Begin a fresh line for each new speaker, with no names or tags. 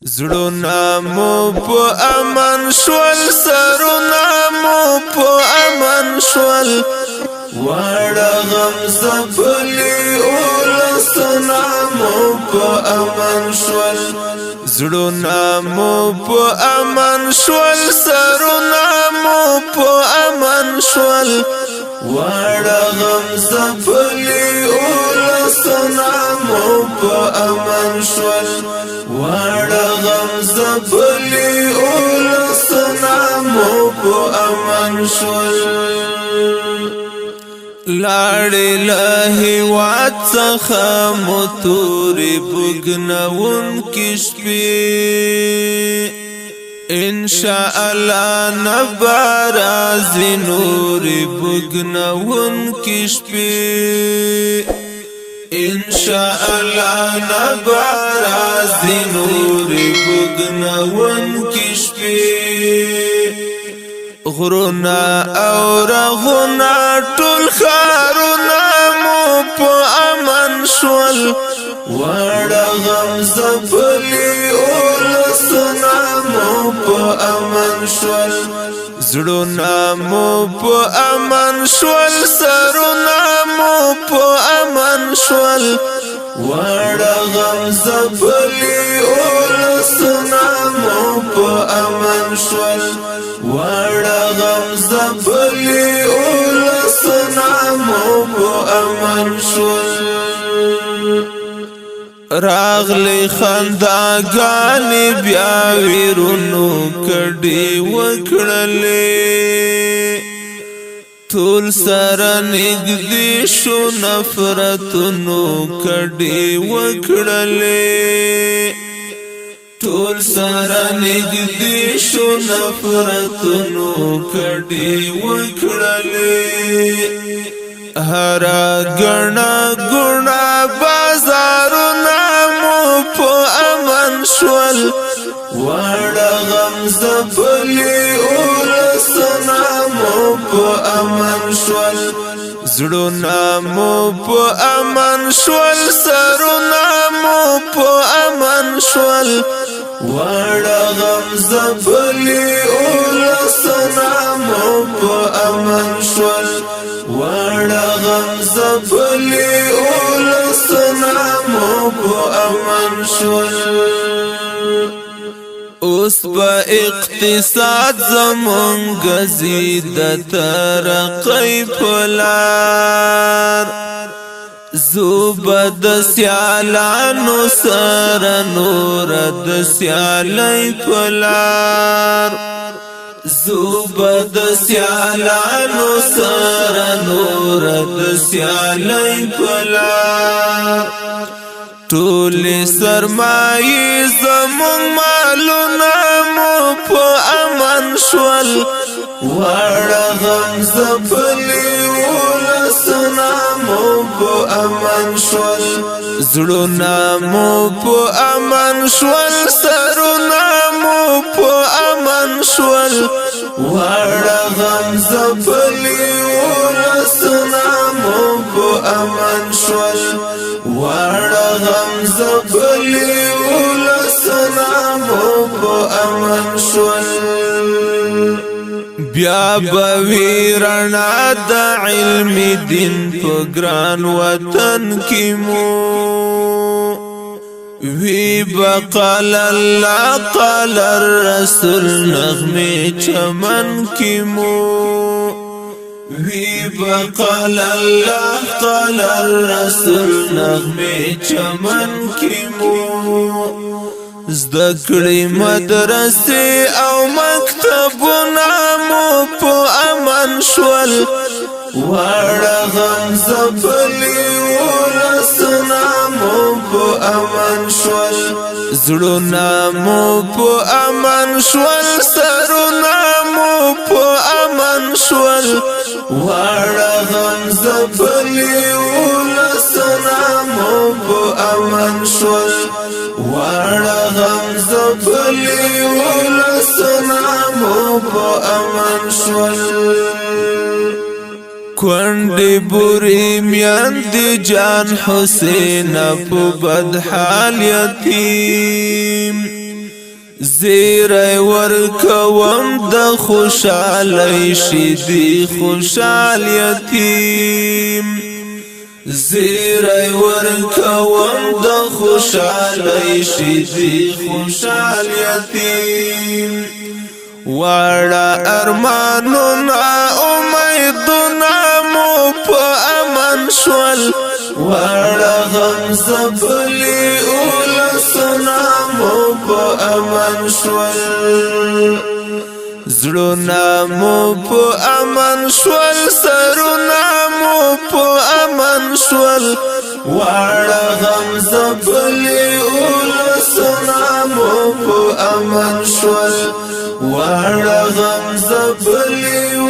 زړونه مو په امن شول سرونه مو په امن شول واړه غم زبلی اولسونه مو په امن شول زړونه مو په امن شول سرونه مو په امن شول واړه غم زبلی اولسونه مو په امن شول واړه غم زبلی اولسنا مو په امن شول لاړې له هېواد څخه مو تورې بوږنوونکې شپې انشاءالله نه به راځي نورې بوږنوونکې شپې انشاءالله نبراز دی نوری بگنون کشپی غرونا او رغونا ټول خارونا مو په امن شول واړه غم زبلی اولسنا مو په امن شول زړونه مو په امن شول سرونه مو په امن شول واړه غم زبلی اولسنا مو په امن شول واړه غم زبلی اولسنا مو په امن شول راغلی خنداګانې بیا ویرونو کډې وکړلې ټول سره نږدې شو نفرتونو کډې وکړلې ټول سره نږدې شو نفرتونو کډې وکړلې هر ګڼه ګڼه بازارونه مو په امن شول واړه غم زبلی اولسنا مو په امن شول زړونه مو په امن شول سرونه مو په امن شول واړه غم زبلی اولسنا مو په امن شول واړه غم زبلی اولسنا مو په امن شول اوس په اقتصاد زمونږ زیده ترقی پلار زو بد سیالانو سره نور د سیالی پلار زو بد سیالانو سره نور د سیالی پلار ټول سرمایي زمون مالونه مو په امن شول واړه غم زبلی اولسنا مو په امن شول زړونه مو په امن شول سرونه مو په امن شول واړه غم زبلی اولسنا مو په امن شول واړه غم زبلی اولسنا مو په امن شول بیا به رڼا د علم دین په ګران وطن کې مو وی بقال الله قال الرسول نغمه چمن کې مو وی بقال الله قال الرسول نغمه چمن کې مو زدکړې مدرسې او مکتبونه مو په امن شول واړه غم زبلی اولسنا مو په امن شول زړونه مو په امن شول سرونه مو په امن شول واړه غم زبلی اولسنا مو په امن شول واړه غم زبلی اولسنا مو په امن شول کونډې بوري میاند جان حسین په بد حال یتیم زیرای ورکوم د خوشحالی شیدی خوشحال یتیم زیرای ورکوم د خوشحالی شیدی خوشحال یتیم وړه ارمانونه امیدونه مو په امن شول وړه غم زبلی اولسونه مو په امن شول زړونه مو په امن شول سرونه مو په امن شول وړه غم زبلی اولسونه مو په امن شول وړه غم زبلی